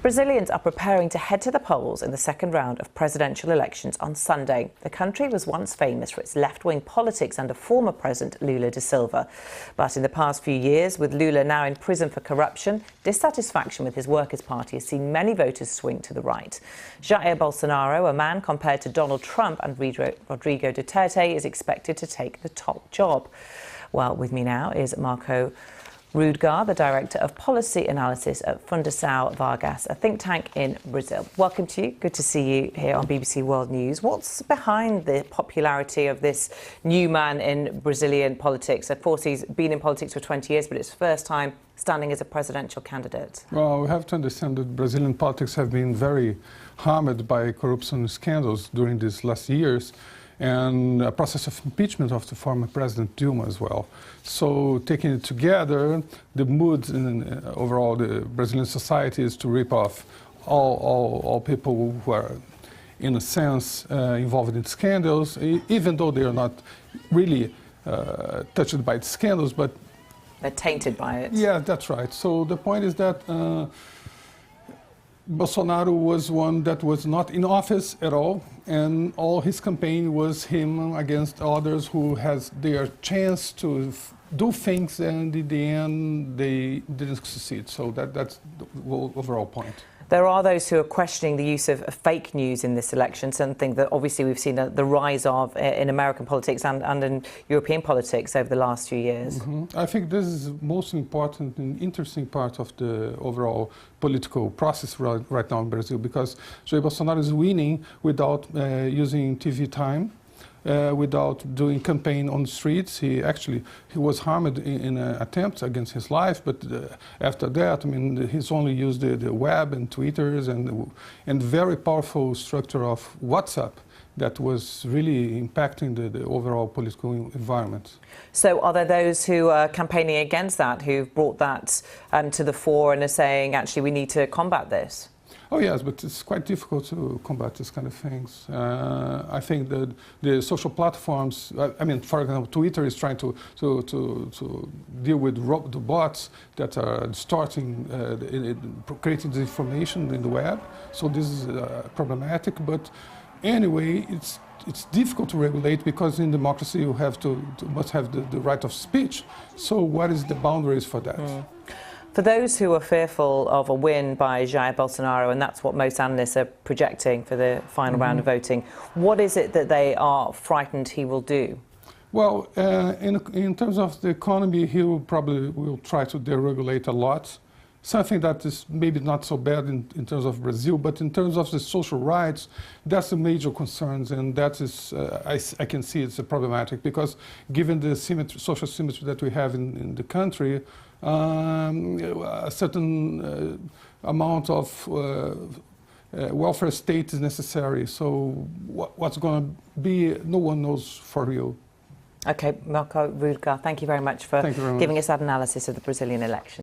Brazilians are preparing to head to the polls in the second round of presidential elections on Sunday. The country was once famous for its left-wing politics under former President Lula da Silva. But in the past few years, with Lula now in prison for corruption, dissatisfaction with his Workers' Party has seen many voters swing to the right. Jair Bolsonaro, a man compared to Donald Trump and Rodrigo Duterte, is expected to take the top job. Well, with me now is Aurelio Ruediger, the Director of Policy Analysis at Fundação Vargas, a think tank in Brazil. Welcome to you. Good to see you here on BBC World News. What's behind the popularity of this new man in Brazilian politics? Of course, he's been in politics for 20 years, but it's the first time standing as a presidential candidate. Well, we have to understand that Brazilian politics have been very harmed by corruption scandals during these last years, and a process of impeachment of the former President Dilma as well. So taking it together, the mood in overall the Brazilian society is to rip off all people who are, in a sense, involved in scandals, even though they are not really touched by the scandals, but they're tainted by it. Yeah, that's right. So the point is that Bolsonaro was one that was not in office at all, and all his campaign was him against others who has their chance to do things, and in the end they didn't succeed. So that's the overall point. There are those who are questioning the use of fake news in this election, something that obviously we've seen the rise of in American politics and in European politics over the last few years. I think this is the most important and interesting part of the overall political process right now in Brazil, because Jair Bolsonaro is winning without using TV time. Without doing campaign on the streets. He was harmed in an attempt against his life, but after that, I mean, he's only used the web and Twitters and very powerful structure of WhatsApp that was really impacting the overall political environment. So are there those who are campaigning against that, who've brought that to the fore and are saying, actually, we need to combat this? Oh yes, but it's quite difficult to combat this kind of things. I think that the social platforms, I mean, for example, Twitter is trying to deal with the bots that are distorting, creating disinformation in the web. So this is problematic. But anyway, it's difficult to regulate, because in democracy you must have the right of speech. So what is the boundaries for that? For those who are fearful of a win by Jair Bolsonaro, and that's what most analysts are projecting for the final round of voting, what is it that they are frightened he will do? Well, in terms of the economy, he will try to deregulate a lot. Something that is maybe not so bad in terms of Brazil, but in terms of the social rights, that's the major concerns, and that is, I can see it's problematic, because given the social symmetry that we have in the country, a certain amount of welfare state is necessary. So what's going to be, no one knows for real. Okay, Aurelio Ruediger, thank you very much for giving us that analysis of the Brazilian election.